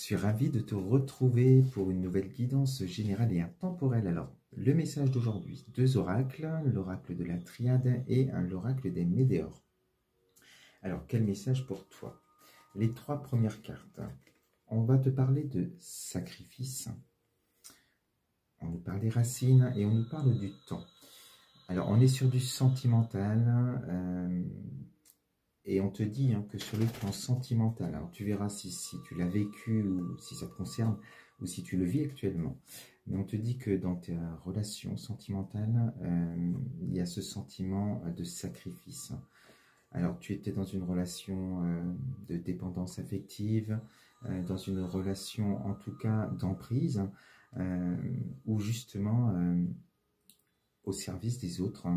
suis ravi de te retrouver pour une nouvelle guidance générale et intemporelle. Alors, le message d'aujourd'hui, deux oracles, l'oracle de la Triade et l'oracle des Médéors. Alors, quel message pour toi? Les trois premières cartes. On va te parler de sacrifice, on nous parle des racines et on nous parle du temps. Alors, on est sur du sentimental et on te dit que sur le plan sentimental, alors tu verras si tu l'as vécu ou si ça te concerne ou si tu le vis actuellement. Mais on te dit que dans tes relations sentimentales, il y a ce sentiment de sacrifice. Alors, tu étais dans une relation de dépendance affective, dans une relation en tout cas d'emprise, où justement au service des autres,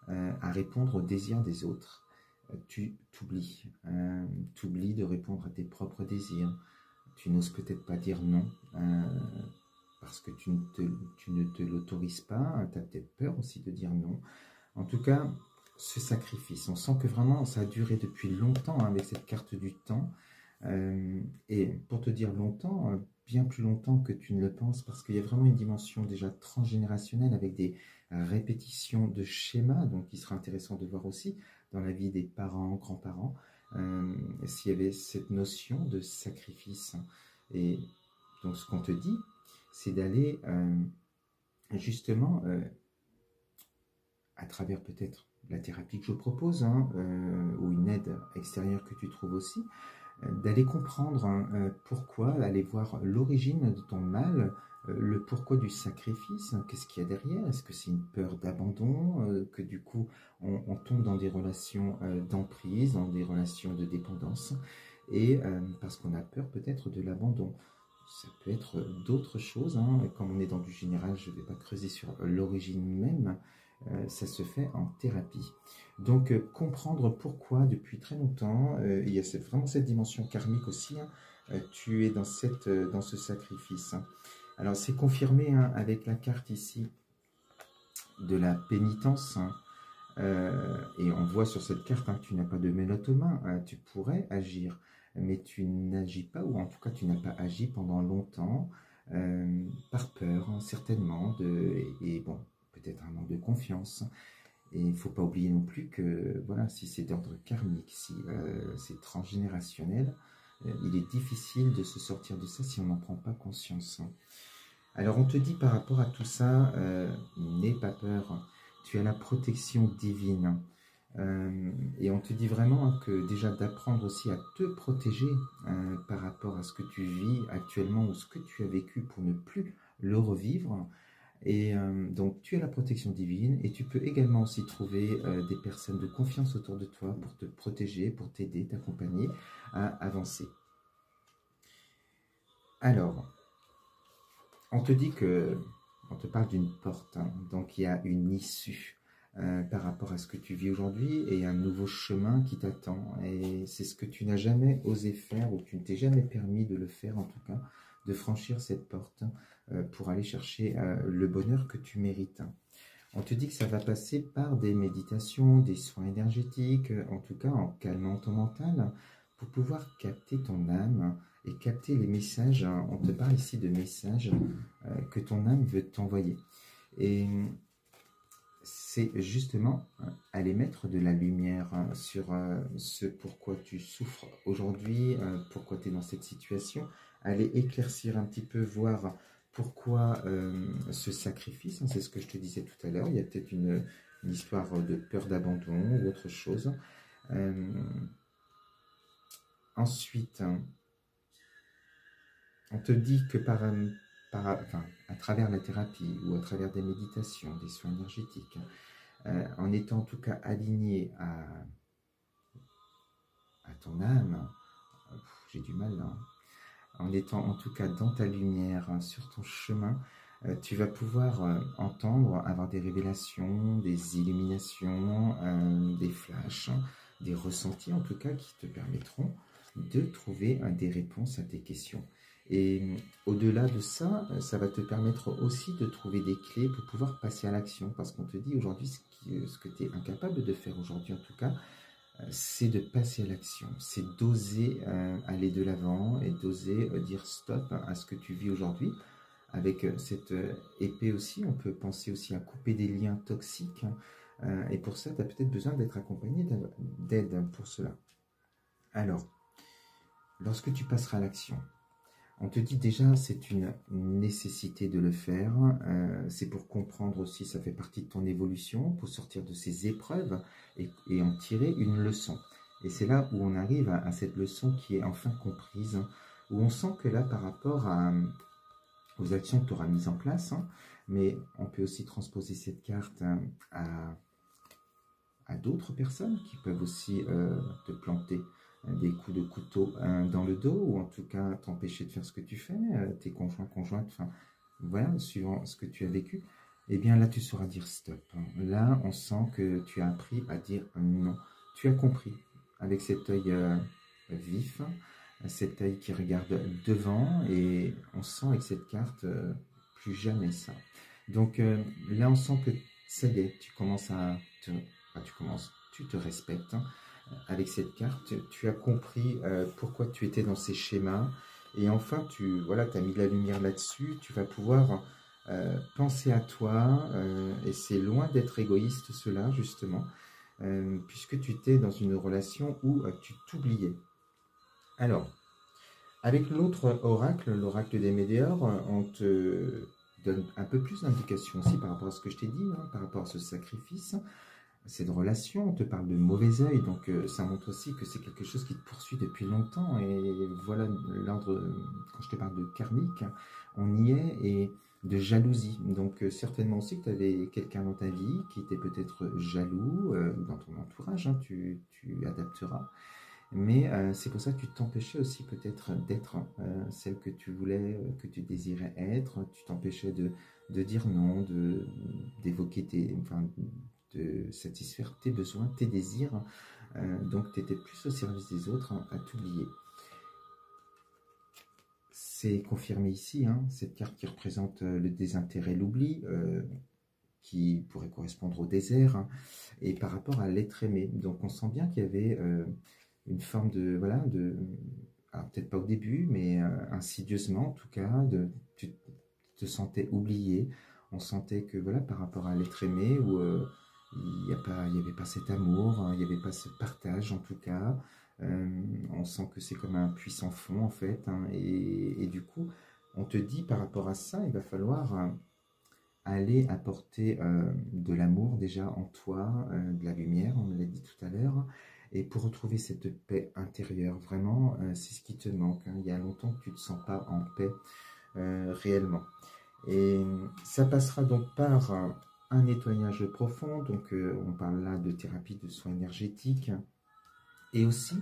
à répondre aux désirs des autres. Tu t'oublies de répondre à tes propres désirs. Tu n'oses peut-être pas dire non parce que tu ne te l'autorises pas. Tu as peut-être peur aussi de dire non. En tout cas, ce sacrifice, on sent que vraiment ça a duré depuis longtemps avec cette carte du temps. Et pour te dire longtemps, bien plus longtemps que tu ne le penses, parce qu'il y a vraiment une dimension déjà transgénérationnelle avec des répétitions de schémas, donc il sera intéressant de voir aussi dans la vie des parents, grands-parents, s'il y avait cette notion de sacrifice. Et donc ce qu'on te dit, c'est d'aller justement à travers peut-être la thérapie que je propose, ou une aide extérieure que tu trouves aussi, d'aller comprendre pourquoi, aller voir l'origine de ton mal, le pourquoi du sacrifice, qu'est-ce qu'il y a derrière, est-ce que c'est une peur d'abandon, que du coup on tombe dans des relations d'emprise, dans des relations de dépendance, et parce qu'on a peur peut-être de l'abandon. Ça peut être d'autres choses, comme on est dans du général, je ne vais pas creuser sur l'origine même, ça se fait en thérapie. Donc, comprendre pourquoi, depuis très longtemps, il y a vraiment cette dimension karmique aussi, tu es dans ce sacrifice. Alors, c'est confirmé avec la carte ici de la pénitence. Et on voit sur cette carte que tu n'as pas de mélotoma, tu pourrais agir, mais tu n'agis pas, ou en tout cas, tu n'as pas agi pendant longtemps, par peur, certainement, et bon, peut-être un manque de confiance. Et il ne faut pas oublier non plus que, voilà, si c'est d'ordre karmique, si c'est transgénérationnel, il est difficile de se sortir de ça si on n'en prend pas conscience. Alors, on te dit par rapport à tout ça, n'aie pas peur, tu as la protection divine. Et on te dit vraiment que déjà d'apprendre aussi à te protéger par rapport à ce que tu vis actuellement ou ce que tu as vécu pour ne plus le revivre. Et donc, tu as la protection divine et tu peux également aussi trouver des personnes de confiance autour de toi pour te protéger, pour t'aider, t'accompagner à avancer. Alors, on te dit que, on te parle d'une porte, donc il y a une issue par rapport à ce que tu vis aujourd'hui et un nouveau chemin qui t'attend. Et c'est ce que tu n'as jamais osé faire ou tu ne t'es jamais permis de le faire en tout cas, de franchir cette porte pour aller chercher le bonheur que tu mérites. On te dit que ça va passer par des méditations, des soins énergétiques, en tout cas en calmant ton mental, pour pouvoir capter ton âme et capter les messages. On te parle ici de messages que ton âme veut t'envoyer. Et c'est justement aller mettre de la lumière sur ce pourquoi tu souffres aujourd'hui, pourquoi tu es dans cette situation, aller éclaircir un petit peu, voir pourquoi ce sacrifice, c'est ce que je te disais tout à l'heure, il y a peut-être une histoire de peur d'abandon ou autre chose. Ensuite, on te dit que à travers la thérapie ou à travers des méditations, des soins énergétiques, en étant en tout cas aligné à ton âme, j'ai du mal là, en étant en tout cas dans ta lumière, sur ton chemin, tu vas pouvoir entendre, avoir des révélations, des illuminations, des flashs, des ressentis en tout cas qui te permettront de trouver des réponses à tes questions. Et au-delà de ça, ça va te permettre aussi de trouver des clés pour pouvoir passer à l'action. Parce qu'on te dit aujourd'hui ce que tu es incapable de faire aujourd'hui en tout cas, c'est de passer à l'action, c'est d'oser aller de l'avant et d'oser dire stop à ce que tu vis aujourd'hui. Avec cette épée aussi, on peut penser aussi à couper des liens toxiques. Et pour ça, tu as peut-être besoin d'être accompagné d'aide pour cela. Alors, lorsque tu passeras à l'action, on te dit déjà, c'est une nécessité de le faire. C'est pour comprendre aussi, ça fait partie de ton évolution, pour sortir de ces épreuves et en tirer une leçon. Et c'est là où on arrive à cette leçon qui est enfin comprise, où on sent que là, par rapport aux actions que tu auras mises en place, mais on peut aussi transposer cette carte à d'autres personnes qui peuvent aussi te planter des coups de couteau dans le dos, ou en tout cas t'empêcher de faire ce que tu fais, tes conjoints, conjointes, enfin voilà, suivant ce que tu as vécu, eh bien là tu sauras dire stop. Là on sent que tu as appris à dire non. Tu as compris avec cet œil vif, cet œil qui regarde devant, et on sent avec cette carte plus jamais ça. Donc là on sent que ça y est, tu commences à tu te respectes. Avec cette carte, tu as compris pourquoi tu étais dans ces schémas, et enfin tu as mis la lumière là-dessus. Tu vas pouvoir penser à toi, et c'est loin d'être égoïste cela justement, puisque tu étais dans une relation où tu t'oubliais. Alors, avec l'autre oracle, l'oracle des médiors, on te donne un peu plus d'indications aussi par rapport à ce que je t'ai dit, par rapport à ce sacrifice, cette relation. On te parle de mauvais œil, donc ça montre aussi que c'est quelque chose qui te poursuit depuis longtemps. Et voilà l'ordre, quand je te parle de karmique, on y est, et de jalousie. Donc certainement aussi que tu avais quelqu'un dans ta vie qui était peut-être jaloux, dans ton entourage, tu adapteras. Mais c'est pour ça que tu t'empêchais aussi peut-être d'être celle que tu voulais, que tu désirais être. Tu t'empêchais de dire non, d'évoquer de satisfaire tes besoins, tes désirs. Donc tu étais plus au service des autres, à t'oublier. C'est confirmé ici, cette carte qui représente le désintérêt, l'oubli, qui pourrait correspondre au désert, et par rapport à l'être aimé. Donc on sent bien qu'il y avait une forme alors peut-être pas au début, mais insidieusement en tout cas, tu te sentais oublié. On sentait que par rapport à l'être aimé, où il n'y avait pas cet amour, il n'y avait pas ce partage en tout cas. On sent que c'est comme un puits sans fond en fait, et du coup on te dit par rapport à ça, il va falloir aller apporter de l'amour déjà en toi, de la lumière, on me l'a dit tout à l'heure, et pour retrouver cette paix intérieure, vraiment, c'est ce qui te manque. Il y a longtemps que tu ne te sens pas en paix réellement. Et ça passera donc par un nettoyage profond, donc on parle là de thérapie de soins énergétiques, et aussi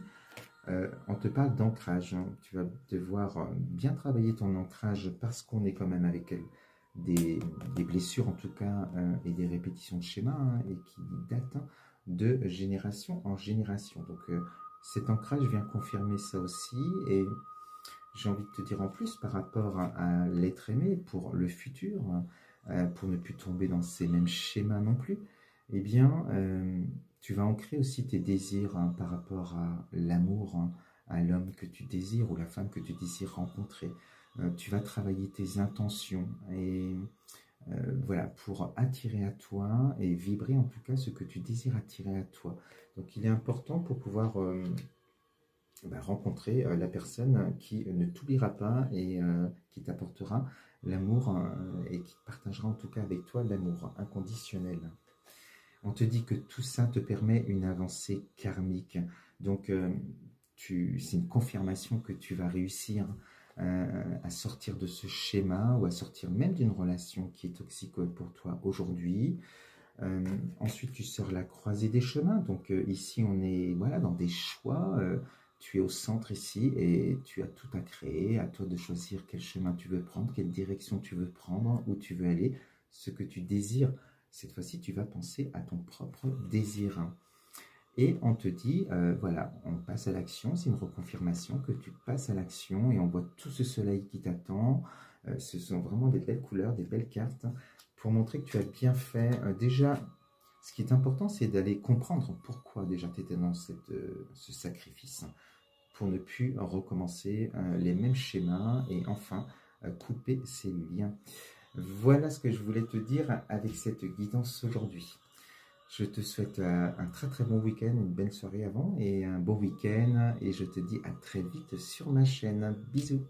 on te parle d'ancrage. Tu vas devoir bien travailler ton ancrage, parce qu'on est quand même avec des blessures en tout cas, et des répétitions de schémas, et qui datent de génération en génération. Donc cet ancrage vient confirmer ça aussi, et j'ai envie de te dire en plus par rapport à l'être aimé pour le futur, pour ne plus tomber dans ces mêmes schémas non plus, eh bien tu vas ancrer aussi tes désirs par rapport à l'amour, à l'homme que tu désires ou la femme que tu désires rencontrer. Tu vas travailler tes intentions, et voilà, pour attirer à toi et vibrer en tout cas ce que tu désires attirer à toi. Donc il est important pour pouvoir rencontrer la personne qui ne t'oubliera pas, et qui t'apportera l'amour, et qui partagera en tout cas avec toi l'amour inconditionnel. On te dit que tout ça te permet une avancée karmique. Donc c'est une confirmation que tu vas réussir à sortir de ce schéma, ou à sortir même d'une relation qui est toxique pour toi aujourd'hui. Ensuite, tu sors la croisée des chemins. Donc ici, on est dans des choix. Tu es au centre ici, et tu as tout à créer. À toi de choisir quel chemin tu veux prendre, quelle direction tu veux prendre, où tu veux aller, ce que tu désires. Cette fois-ci, tu vas penser à ton propre désir. Et on te dit, on passe à l'action. C'est une reconfirmation que tu passes à l'action, et on voit tout ce soleil qui t'attend. Ce sont vraiment des belles couleurs, des belles cartes, pour montrer que tu as bien fait déjà Ce qui est important, c'est d'aller comprendre pourquoi déjà tu étais dans ce sacrifice, pour ne plus recommencer les mêmes schémas et enfin couper ces liens. Voilà ce que je voulais te dire avec cette guidance aujourd'hui. Je te souhaite un très très bon week-end, une belle soirée avant et un bon week-end. Et je te dis à très vite sur ma chaîne. Bisous.